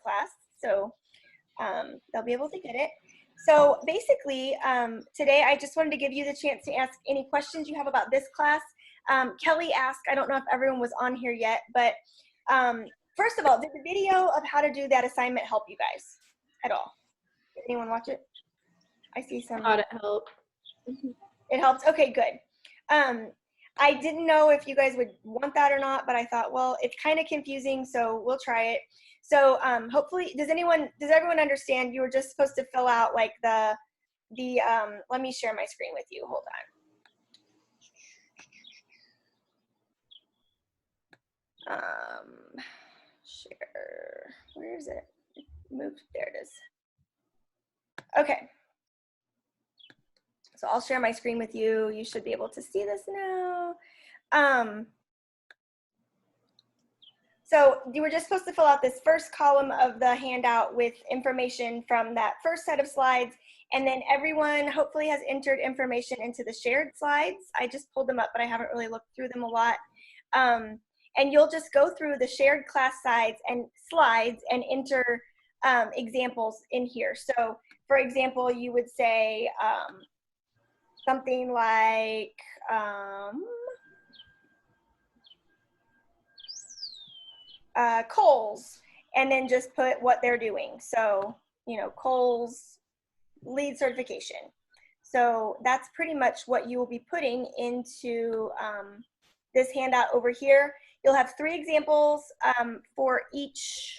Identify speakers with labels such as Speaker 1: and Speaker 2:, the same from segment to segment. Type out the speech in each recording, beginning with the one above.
Speaker 1: class, so they'll be able to get it. So basically, today I just wanted to give you the chance to ask any questions you have about this class. Kelly asked, I don't know if everyone was on here yet, but first of all, did the video of how to do that assignment help you guys at all? Did anyone watch it? I see some.
Speaker 2: Thought it helped.
Speaker 1: It helped? Okay, good. I didn't know if you guys would want that or not, but I thought, well, it's kind of confusing, so we'll try it. So hopefully, does everyone understand you were just supposed to fill out like the let me share my screen with you. Hold on. Share, where is it? It moved, there it is. Okay. So I'll share my screen with you. You should be able to see this now. So you were just supposed to fill out this first column of the handout with information from that first set of slides, and then everyone hopefully has entered information into the shared slides. I just pulled them up, but I haven't really looked through them a lot. And you'll just go through the shared class slides and enter examples in here. So for example, you would say something like, Kohl's, and then just put what they're doing. So, you know, Kohl's lead certification. So that's pretty much what you will be putting into this handout over here. You'll have 3 examples for each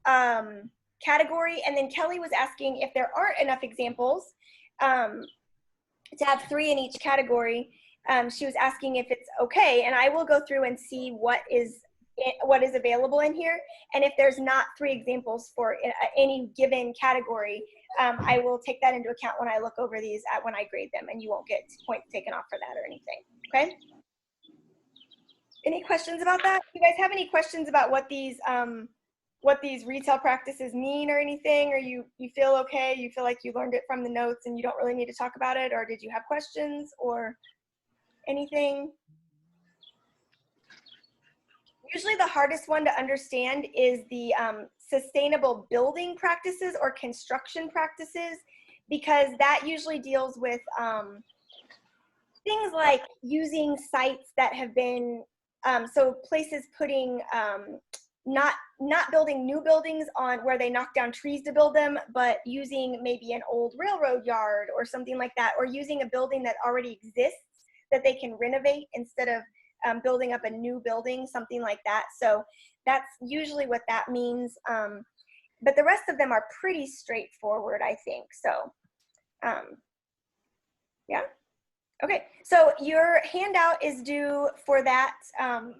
Speaker 1: category. And then Kelly was asking if there aren't enough examples to have 3 in each category. She was asking if it's okay, and I will go through and see what is available in here. And if there's not 3 examples for any given category, I will take that into account when I look over these when I grade them, and you won't get points taken off for that or anything, okay? Any questions about that? Do you guys have any questions about what these retail practices mean or anything, or you feel okay? You feel like you learned it from the notes and you don't really need to talk about it, or did you have questions or anything? Usually the hardest one to understand is the sustainable building practices or construction practices, because that usually deals with things like using sites that have been, so places putting, not building new buildings on where they knock down trees to build them, but using maybe an old railroad yard or something like that, or using a building that already exists that they can renovate instead of building up a new building, something like that. So that's usually what that means. But the rest of them are pretty straightforward, I think. So yeah. Okay, so your handout is due for that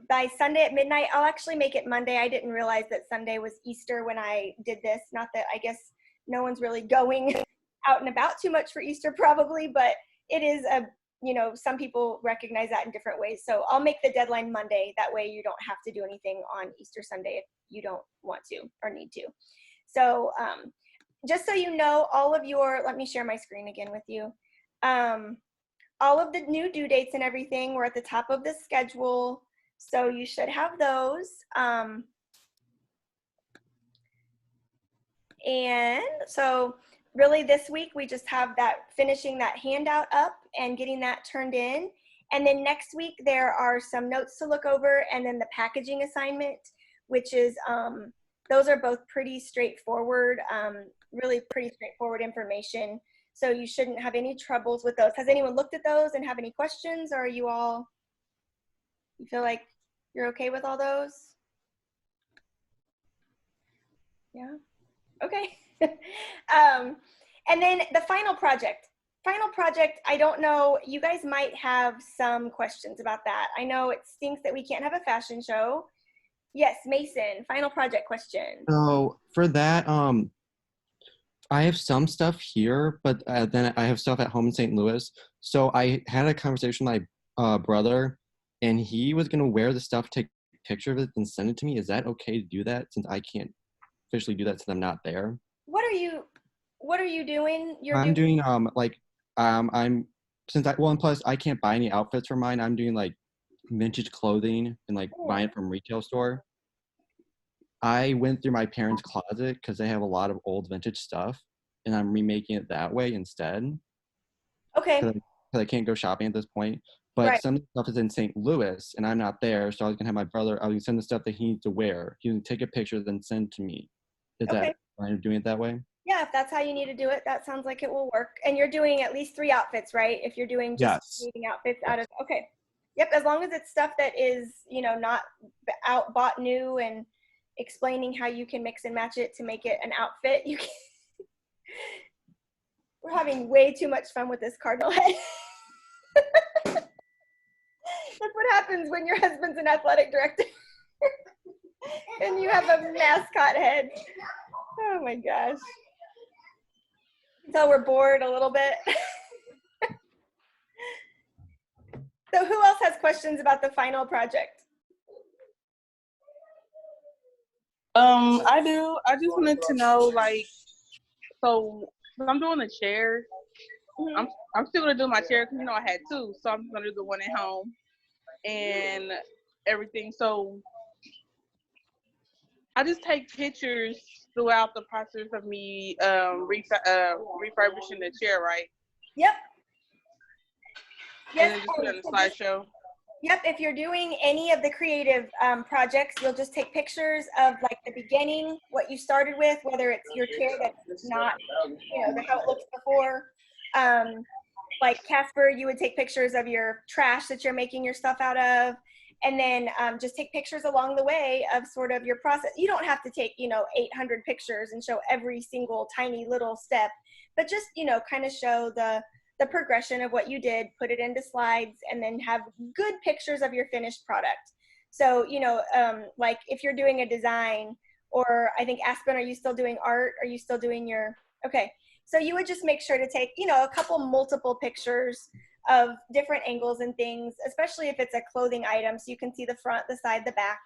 Speaker 1: by Sunday at midnight. I'll actually make it Monday. I didn't realize that Sunday was Easter when I did this. Not that I guess no one's really going out and about too much for Easter probably, but it is you know, some people recognize that in different ways. So I'll make the deadline Monday. That way you don't have to do anything on Easter Sunday if you don't want to or need to. So just so you know, all of your, let me share my screen again with you. All of the new due dates and everything were at the top of the schedule. So you should have those. And so really this week we just have that, finishing that handout up and getting that turned in. And then next week there are some notes to look over, and then the packaging assignment, which is, those are both pretty straightforward, really pretty straightforward information. So you shouldn't have any troubles with those. Has anyone looked at those and have any questions, or are you all, you feel like you're okay with all those? Yeah, okay. And then the final project, I don't know, you guys might have some questions about that. I know it stinks that we can't have a fashion show. Yes, Mason, final project question.
Speaker 3: So for that, I have some stuff here, but then I have stuff at home in St. Louis. So I had a conversation with my brother, and he was gonna wear the stuff, take a picture of it, and send it to me. Is that okay to do that, since I can't officially do that since I'm not there?
Speaker 1: What are you doing?
Speaker 3: I'm doing I'm since I, well, and plus I can't buy any outfits for mine. I'm doing like vintage clothing and like buying it from retail store. I went through my parents' closet because they have a lot of old vintage stuff, and I'm remaking it that way instead
Speaker 1: Okay.
Speaker 3: because I can't go shopping at this point. But
Speaker 1: Right.
Speaker 3: some stuff is in St. Louis, and I'm not there, so I was gonna have my brother. I was gonna send the stuff that he needs to wear. He can take a picture, then send to me. Is that
Speaker 1: Okay.
Speaker 3: fine of doing it that way?
Speaker 1: Yeah, if that's how you need to do it, that sounds like it will work. And you're doing at least 3 outfits, right? If you're doing just
Speaker 3: Yes.
Speaker 1: meeting outfits out
Speaker 3: Yes.
Speaker 1: of, okay. Yep, as long as it's stuff that is, not out bought new and explaining how you can mix and match it to make it an outfit, you can. We're having way too much fun with this cardinal head. That's what happens when your husband's an athletic director and you have a mascot head. Oh my gosh. So we're bored a little bit. So who else has questions about the final project?
Speaker 2: I do. I just wanted to know, like, so I'm doing a chair.
Speaker 1: Mhm.
Speaker 2: I'm still gonna do my chair because I had two, so I'm gonna do the one at home and everything. So I just take pictures throughout the process of me refurbishing the chair, right?
Speaker 1: Yep.
Speaker 2: And
Speaker 1: Yes.
Speaker 2: then just put it on the
Speaker 1: So just,
Speaker 2: slideshow.
Speaker 1: yep. If you're doing any of the creative projects, you'll just take pictures of like the beginning, what you started with, whether it's your chair that's not, how it looks before. Like Casper, you would take pictures of your trash that you're making your stuff out of. And then just take pictures along the way of sort of your process. You don't have to take, 800 pictures and show every single tiny little step, but just, kind of show the progression of what you did, put it into slides, and then have good pictures of your finished product. So, like if you're doing a design, or I think Aspen, are you still doing art? Are you still doing okay. So you would just make sure to take, a couple multiple pictures of different angles and things, especially if it's a clothing item, so you can see the front, the side, the back,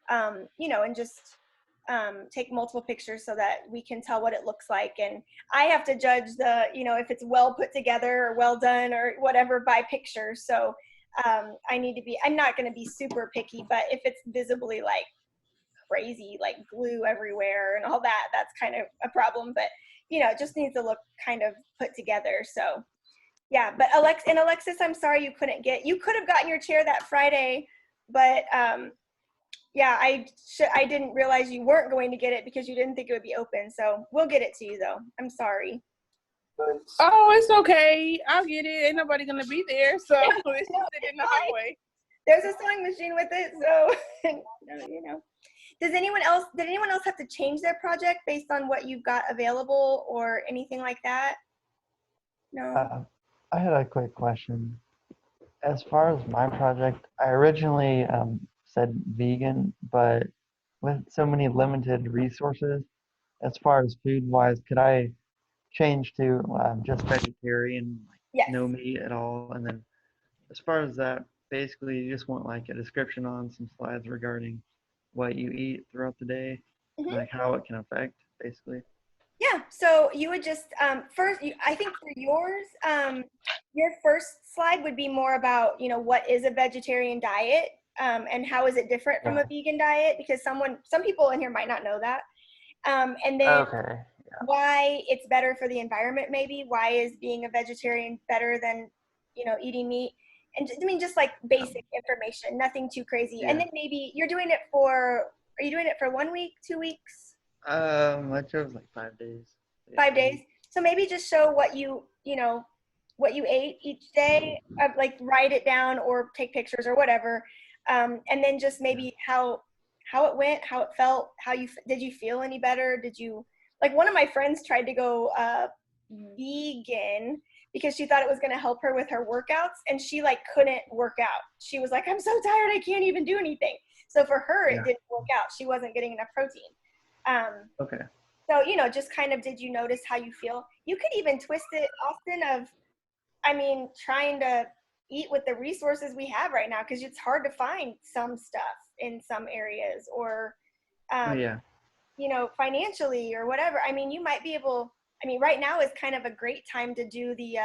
Speaker 1: and just take multiple pictures so that we can tell what it looks like. And I have to judge if it's well put together or well done or whatever by pictures. So I'm not going to be super picky, but if it's visibly like crazy, like glue everywhere and all that, that's kind of a problem. But it just needs to look kind of put together. So yeah, but Alexis, I'm sorry you could have gotten your chair that Friday, but yeah, I didn't realize you weren't going to get it because you didn't think it would be open. So we'll get it to you though. I'm sorry.
Speaker 2: Oh, it's okay. I'll get it. Ain't nobody gonna be there, so it's just sitting in the hallway.
Speaker 1: There's a sewing machine with it, so Did anyone else have to change their project based on what you've got available or anything like that? No.
Speaker 4: I had a quick question. As far as my project, I originally said vegan, but with so many limited resources, as far as food-wise, could I change to just vegetarian, like
Speaker 1: Yes.
Speaker 4: no meat at all? And then as far as that, basically you just want like a description on some slides regarding what you eat throughout the day,
Speaker 1: Mhm.
Speaker 4: like how it can affect, basically.
Speaker 1: Yeah, so you would just first. I think for yours, your first slide would be more about what is a vegetarian diet and how is it different from a vegan diet, because some people in here might not know that, and then
Speaker 4: Okay.
Speaker 1: why it's better for the environment. Maybe why is being a vegetarian better than eating meat, and just like basic information, nothing too crazy.
Speaker 4: Yeah.
Speaker 1: And then maybe you're doing it for. Are you doing it for 1 week, 2 weeks?
Speaker 4: I chose like 5 days.
Speaker 1: 5 days. So maybe just show what what you ate each day, like write it down or take pictures or whatever. And then just maybe how it went, how it felt, did you feel any better? Did you, like one of my friends tried to go vegan because she thought it was going to help her with her workouts, and she like couldn't work out. She was like, I'm so tired, I can't even do anything. So for her, it didn't work out. She wasn't getting enough protein.
Speaker 4: Okay.
Speaker 1: So, just kind of, did you notice how you feel? You could even twist it, Austin, trying to eat with the resources we have right now, because it's hard to find some stuff in some areas, or, financially or whatever. You might be able, right now is kind of a great time to do the,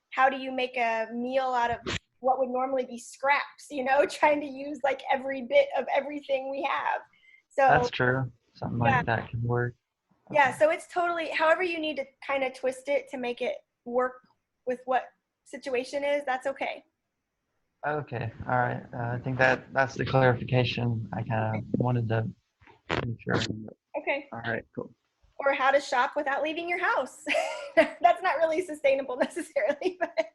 Speaker 1: how do you make a meal out of what would normally be scraps, trying to use like every bit of everything we have. So
Speaker 4: That's true. something
Speaker 1: Yeah.
Speaker 4: like that can work.
Speaker 1: Yeah, so it's totally, however you need to kind of twist it to make it work with what situation is, that's okay.
Speaker 4: Okay, all right. I think that's the clarification I kind of wanted to make sure.
Speaker 1: Okay.
Speaker 4: All right, cool.
Speaker 1: Or how to shop without leaving your house. That's not really sustainable necessarily, but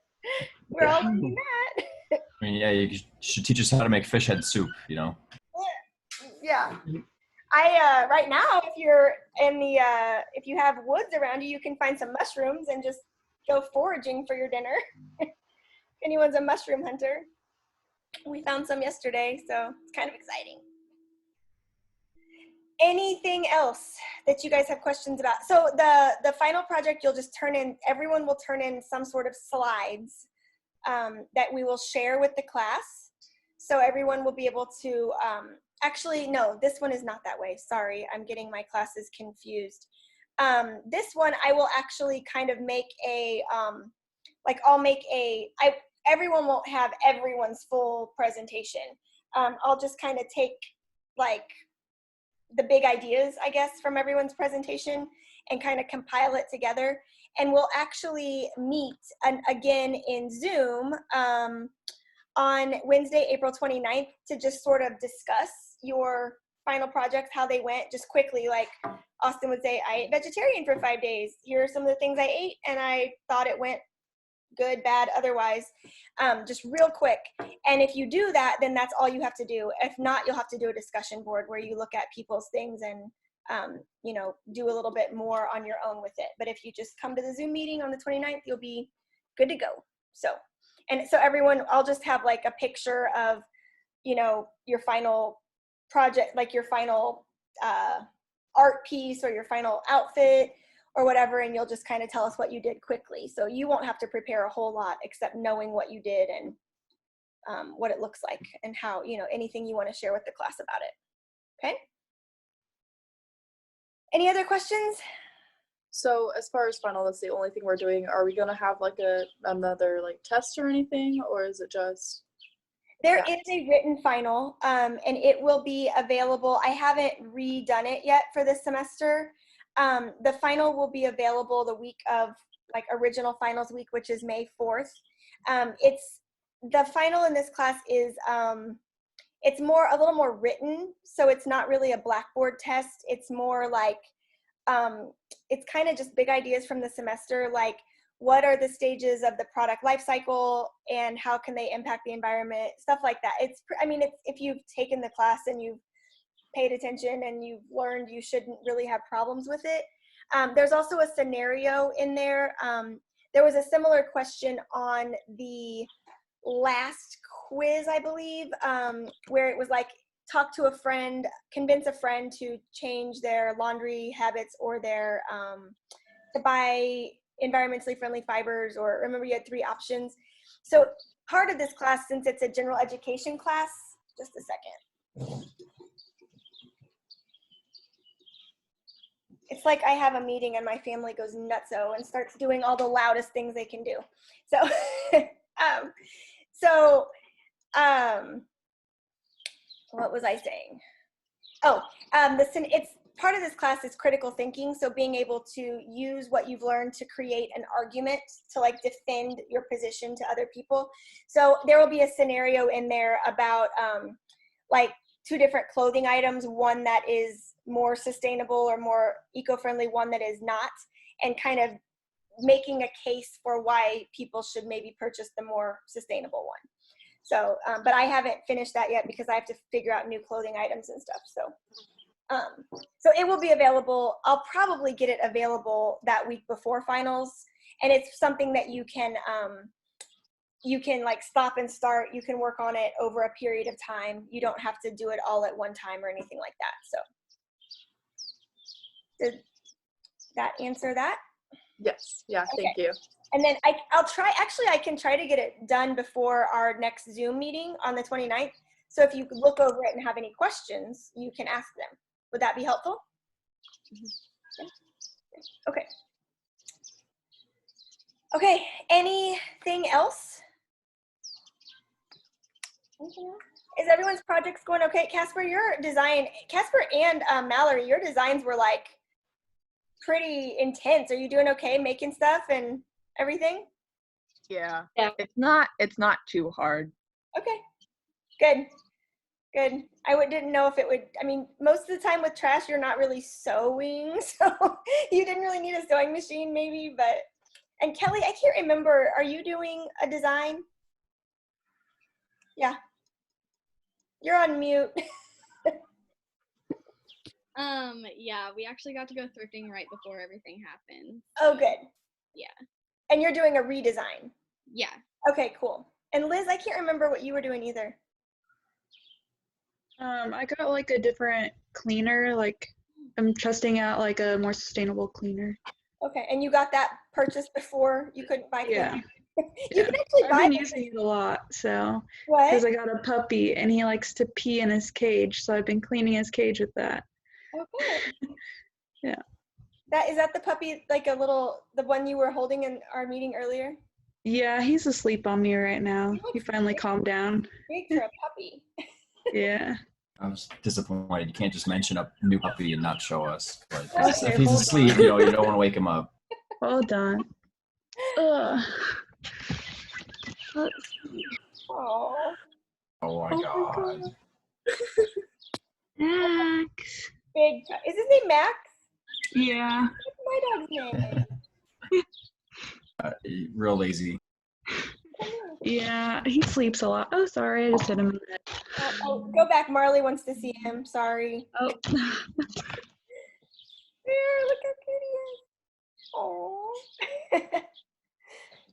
Speaker 1: we're all learning that.
Speaker 5: I mean, yeah, you should teach us how to make fish head soup, you know?
Speaker 1: Yeah. I right now, if you're in the if you have woods around you, you can find some mushrooms and just go foraging for your dinner. If anyone's a mushroom hunter, we found some yesterday, so it's kind of exciting. Anything else that you guys have questions about? So the final project, you'll just turn in, everyone will turn in some sort of slides that we will share with the class. So everyone will be able to, actually, no, this one is not that way. Sorry, I'm getting my classes confused. This one, I will actually kind of make a, like I'll make a, everyone won't have everyone's full presentation. I'll just kind of take like the big ideas, I guess, from everyone's presentation and kind of compile it together. And we'll actually meet again in Zoom on Wednesday, April 29th to just sort of discuss your final projects, how they went, just quickly. Like Austin would say, I ate vegetarian for 5 days. Here are some of the things I ate and I thought it went good, bad, otherwise, just real quick. And if you do that, then that's all you have to do. If not, you'll have to do a discussion board where you look at people's things and, you know, do a little bit more on your own with it. But if you just come to the Zoom meeting on the 29th, you'll be good to go. So, and so everyone, I'll just have like a picture of, you know, your final project, like your final art piece or your final outfit or whatever, and you'll just kind of tell us what you did quickly. So you won't have to prepare a whole lot except knowing what you did and what it looks like and how, you know, anything you want to share with the class about it. Okay? Any other questions?
Speaker 6: So as far as final, that's the only thing we're doing. Are we gonna have like another like test or anything, or is it just?
Speaker 1: There is a written final, and it will be available. I haven't redone it yet for this semester. The final will be available the week of like original finals week, which is May 4th. It's the final in this class is it's a little more written, so it's not really a Blackboard test. It's more like it's kind of just big ideas from the semester, like what are the stages of the product life cycle and how can they impact the environment, stuff like that. I mean, if you've taken the class and you've paid attention and you've learned, you shouldn't really have problems with it. There's also a scenario in there. There was a similar question on the last quiz, I believe, where it was like, talk to a friend, convince a friend to change their laundry habits or their, to buy environmentally friendly fibers, or remember you had 3 options. So part of this class, since it's a general education class, just a second. It's like I have a meeting and my family goes nutso and starts doing all the loudest things they can do. So, what was I saying? Oh, it's part of this class is critical thinking. So being able to use what you've learned to create an argument to like defend your position to other people. So there will be a scenario in there about like 2 different clothing items, one that is more sustainable or more eco-friendly, one that is not, and kind of making a case for why people should maybe purchase the more sustainable one. So, but I haven't finished that yet because I have to figure out new clothing items and stuff. So it will be available. I'll probably get it available that week before finals. And it's something that you can like stop and start. You can work on it over a period of time. You don't have to do it all at one time or anything like that. So did that answer that?
Speaker 6: Yes. Yeah. Thank
Speaker 1: Okay.
Speaker 6: you.
Speaker 1: And then I'll try, actually I can try to get it done before our next Zoom meeting on the 29th. So if you look over it and have any questions, you can ask them. Would that be helpful? Okay. Okay, anything else? Anything else? Is everyone's projects going okay? Casper and Mallory, your designs were like pretty intense. Are you doing okay making stuff and everything?
Speaker 7: Yeah.
Speaker 8: Yeah.
Speaker 7: It's not too hard.
Speaker 1: Okay, good. I didn't know if it would, I mean, most of the time with trash, you're not really sewing, so you didn't really need a sewing machine maybe, but, and Kelly, I can't remember, are you doing a design? Yeah. You're on mute.
Speaker 8: Yeah, we actually got to go thrifting right before everything happened.
Speaker 1: Oh, good.
Speaker 8: Yeah.
Speaker 1: And you're doing a redesign.
Speaker 8: Yeah.
Speaker 1: Okay, cool. And Liz, I can't remember what you were doing either.
Speaker 9: I got like a different cleaner, like I'm testing out like a more sustainable cleaner.
Speaker 1: Okay, and you got that purchased before you couldn't buy
Speaker 9: Yeah.
Speaker 1: cleaner? You
Speaker 9: Yeah.
Speaker 1: can actually
Speaker 9: I've
Speaker 1: buy
Speaker 9: been
Speaker 1: them.
Speaker 9: using it a lot, so
Speaker 1: What?
Speaker 9: because I got a puppy and he likes to pee in his cage, so I've been cleaning his cage with that.
Speaker 1: Okay.
Speaker 9: Yeah.
Speaker 1: Is that the puppy, like the one you were holding in our meeting earlier?
Speaker 9: Yeah, he's asleep on me right now. He finally calmed down.
Speaker 1: Big for a puppy.
Speaker 9: Yeah.
Speaker 5: I was disappointed. You can't just mention a new puppy and not show us. But
Speaker 9: Okay,
Speaker 5: if he's
Speaker 9: hold
Speaker 5: asleep,
Speaker 9: on.
Speaker 5: you don't want to wake him up.
Speaker 9: Hold on. Ugh. Let's see.
Speaker 1: Oh,
Speaker 5: Oh my
Speaker 9: Oh my
Speaker 5: god.
Speaker 9: God. Max.
Speaker 1: big. Is his name Max?
Speaker 9: Yeah.
Speaker 1: What's my dog's name?
Speaker 5: Real lazy.
Speaker 9: Yeah, he sleeps a lot. Oh, sorry, I just hit him in the head.
Speaker 1: Oh, go back. Marley wants to see him. Sorry.
Speaker 9: Oh.
Speaker 1: There, look how cute he is. Oh.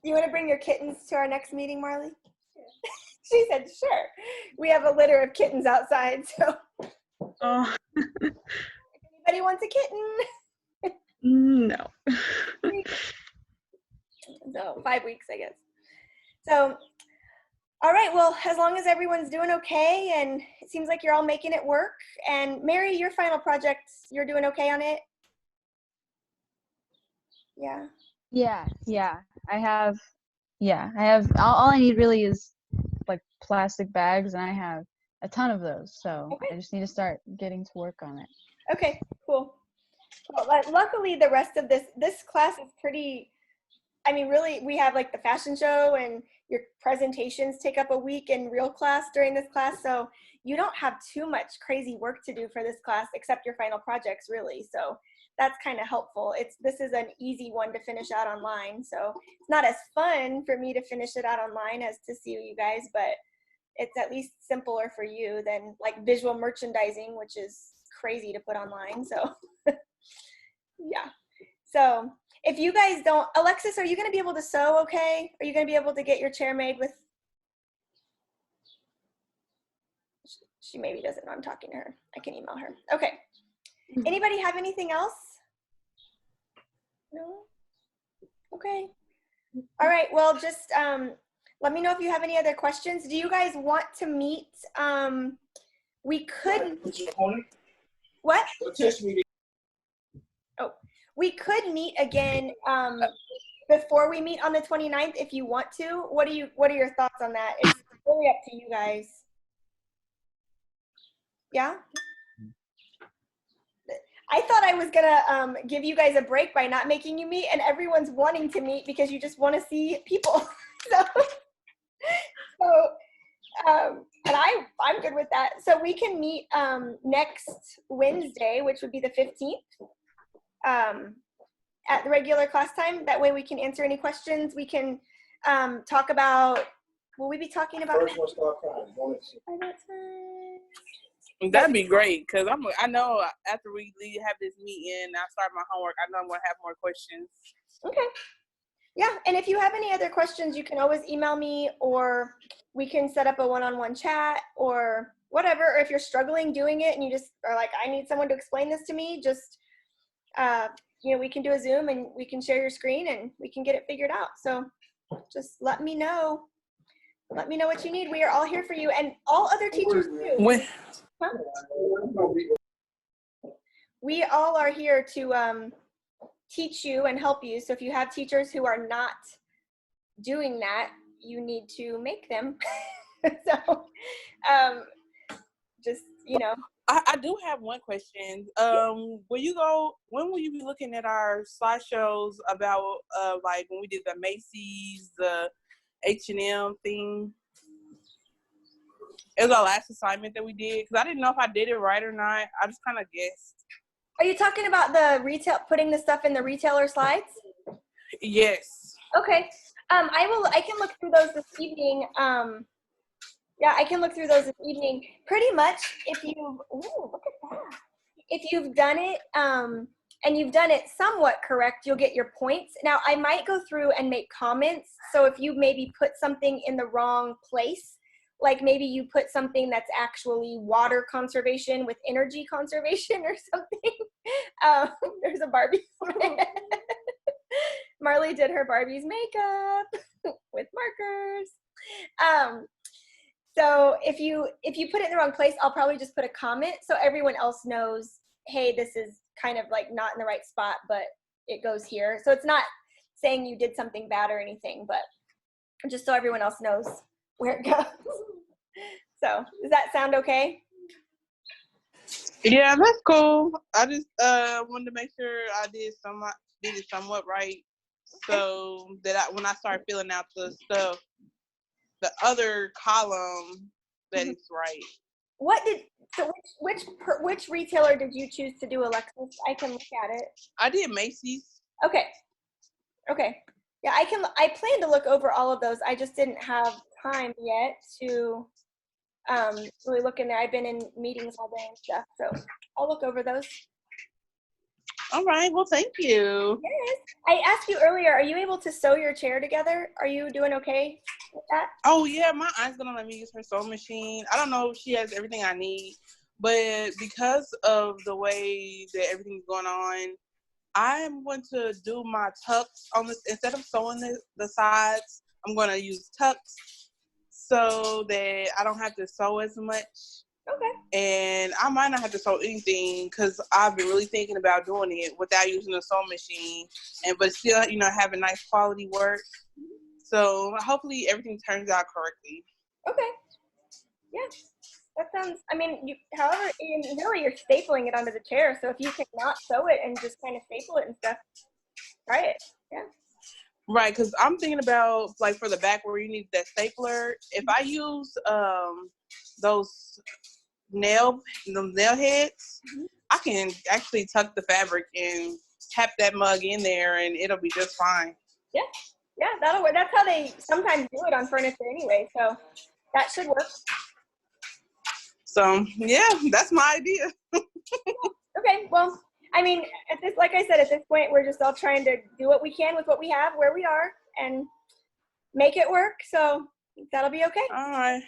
Speaker 1: You want to bring your kittens to our next meeting, Marley? She said, sure. We have a litter of kittens outside, so
Speaker 9: Oh.
Speaker 1: if anybody wants a kitten.
Speaker 9: No.
Speaker 1: So 5 weeks, I guess. So, all right. Well, as long as everyone's doing okay, and it seems like you're all making it work. And Mary, your final project, you're doing okay on it? Yeah.
Speaker 10: Yeah. I have all I need really is like plastic bags, and I have a ton of those. So
Speaker 1: Okay.
Speaker 10: I just need to start getting to work on it.
Speaker 1: Okay. Cool. Well, luckily, the rest of this class is pretty. I mean, really, we have like the fashion show and your presentations take up a week in real class during this class. So you don't have too much crazy work to do for this class except your final projects, really. So that's kind of helpful. This is an easy one to finish out online. So it's not as fun for me to finish it out online as to see you guys, but it's at least simpler for you than like visual merchandising, which is crazy to put online. So yeah. So if you guys don't, Alexis, are you going to be able to sew okay? Are you going to be able to get your chair made with? She maybe doesn't know I'm talking to her. I can email her. Okay. Anybody have anything else? No? Okay. All right. Well, just let me know if you have any other questions. Do you guys want to meet? We could. What? Oh, we could meet again before we meet on the 29th if you want to. What are your thoughts on that? It's really up to you guys. Yeah? I thought I was gonna give you guys a break by not making you meet, and everyone's wanting to meet because you just want to see people. And I'm good with that. So we can meet next Wednesday, which would be the 15th, at the regular class time. That way we can answer any questions. We can talk about, will we be talking about?
Speaker 2: That'd be great, because I know after we have this meeting, I start my homework, I know I'm going to have more questions.
Speaker 1: Okay. Yeah, and if you have any other questions, you can always email me, or we can set up a one-on-one chat or whatever. Or if you're struggling doing it and you just are like, I need someone to explain this to me, just, we can do a Zoom and we can share your screen and we can get it figured out. So just let me know. Let me know what you need. We are all here for you, and all other teachers too. Huh? We all are here to teach you and help you. So if you have teachers who are not doing that, you need to make them. So just,
Speaker 2: I do have one question. When will you be looking at our slideshows about like when we did the Macy's, the H&M thing? It was our last assignment that we did because I didn't know if I did it right or not. I just kind of guessed.
Speaker 1: Are you talking about putting the stuff in the retailer slides?
Speaker 2: Yes.
Speaker 1: Okay. I can look through those this evening. Yeah, I can look through those this evening. Pretty much, if you've done it, and you've done it somewhat correct, you'll get your points. Now, I might go through and make comments. So if you maybe put something in the wrong place, like maybe you put something that's actually water conservation with energy conservation or something. There's a Barbie. Marley did her Barbie's makeup with markers. So if you put it in the wrong place, I'll probably just put a comment so everyone else knows, hey, this is kind of like not in the right spot, but it goes here. So it's not saying you did something bad or anything, but just so everyone else knows where it goes. So does that sound okay?
Speaker 2: Yeah, that's cool. I just wanted to make sure I did it somewhat right, so that when I start filling out the stuff, the other column that is right.
Speaker 1: Which retailer did you choose to do, Alexis? I can look at it.
Speaker 2: I did Macy's.
Speaker 1: Okay. Yeah, I plan to look over all of those. I just didn't have time yet to really look in there. I've been in meetings all day and stuff, so I'll look over those.
Speaker 2: All right. Well, thank you.
Speaker 1: Yes. I asked you earlier, are you able to sew your chair together? Are you doing okay with that?
Speaker 2: Oh, yeah. My aunt's going to let me use her sewing machine. I don't know if she has everything I need, but because of the way that everything's going on, I'm going to do my tucks on this. Instead of sewing the sides, I'm going to use tucks so that I don't have to sew as much.
Speaker 1: Okay.
Speaker 2: And I might not have to sew anything because I've been really thinking about doing it without using a sewing machine, but still, having nice quality work. So hopefully everything turns out correctly.
Speaker 1: Okay. Yeah. That sounds, however, really you're stapling it onto the chair. So if you cannot sew it and just kind of staple it and stuff, try it. Yeah.
Speaker 2: Right, because I'm thinking about, like, for the back where you need that stapler, if I use those nail heads, I can actually tuck the fabric and tap that mug in there and it'll be just fine.
Speaker 1: Yeah, that'll work. That's how they sometimes do it on furniture anyway, so that should work.
Speaker 2: So yeah, that's my idea.
Speaker 1: Okay, well, like I said, at this point we're just all trying to do what we can with what we have where we are and make it work, so that'll be okay.
Speaker 2: All right.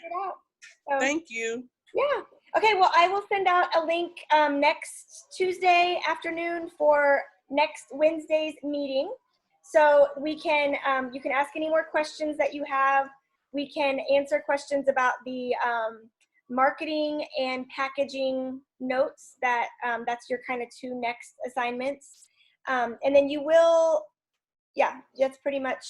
Speaker 1: So,
Speaker 2: thank you.
Speaker 1: Yeah. Okay, well, I will send out a link next Tuesday afternoon for next Wednesday's meeting. So we can, you can ask any more questions that you have. We can answer questions about the marketing and packaging notes that's your kind of two next assignments. And then you will, that's pretty much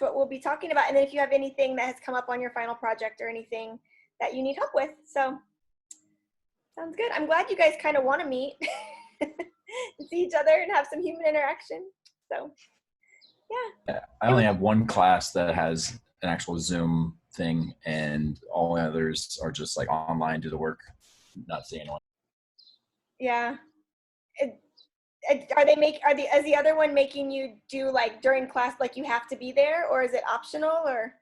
Speaker 1: what we'll be talking about. And then if you have anything that has come up on your final project or anything that you need help with. So sounds good. I'm glad you guys kind of want to meet and see each other and have some human interaction. So yeah.
Speaker 5: I only have one class that has an actual Zoom thing, and all the others are just like online, do the work, not seeing anyone.
Speaker 1: Yeah. Is the other one making you do like during class, like you have to be there, or is it optional or?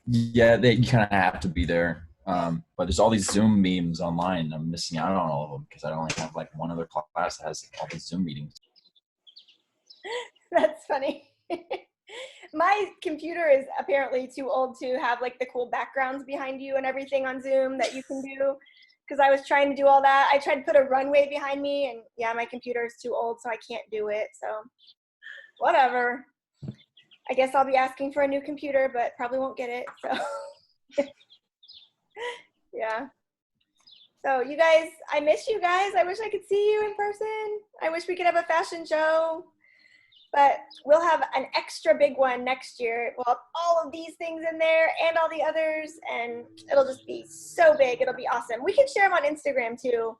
Speaker 5: Yeah, you kind of have to be there. But there's all these Zoom memes online. I'm missing out on all of them because I only have like one other class that has all these Zoom meetings.
Speaker 1: That's funny. My computer is apparently too old to have like the cool backgrounds behind you and everything on Zoom that you can do. Because I was trying to do all that. I tried to put a runway behind me, and yeah, my computer is too old, so I can't do it. So whatever. I guess I'll be asking for a new computer, but probably won't get it. So yeah. So you guys, I miss you guys. I wish I could see you in person. I wish we could have a fashion show. but we'll have an extra big one next year. We'll have all of these things in there and all the others, and it'll just be so big. It'll be awesome. We can share them on Instagram too.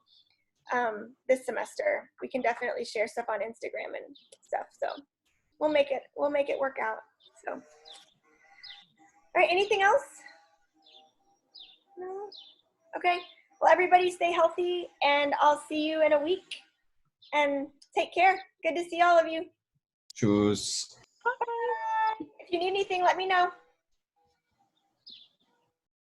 Speaker 1: This semester, we can definitely share stuff on Instagram and stuff. So we'll make it work out. So, all right. Anything else? No. Okay. Well, everybody stay healthy, and I'll see you in a week. And take care. Good to see all of you.
Speaker 5: Tschüss.
Speaker 1: If you need anything, let me know.